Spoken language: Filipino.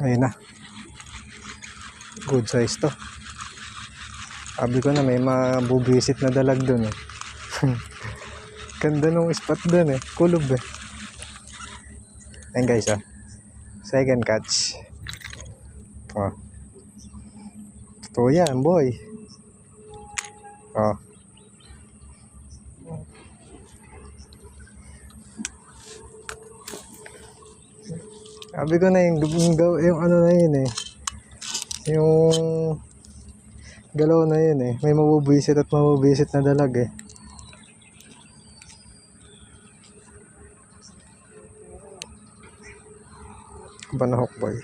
Ayun na. Good size to. Sabi ko na may mabubisit na dalag dun eh. Ganda nung spot dun eh. Kulob eh. Ayun guys ah. Second catch. Oh. Totoo yan boy. Oh. Sabi ko na yung ano na yun eh. Yung galaw na yun eh. May mabubisit at mabubisit na dalag eh. Banahok boy.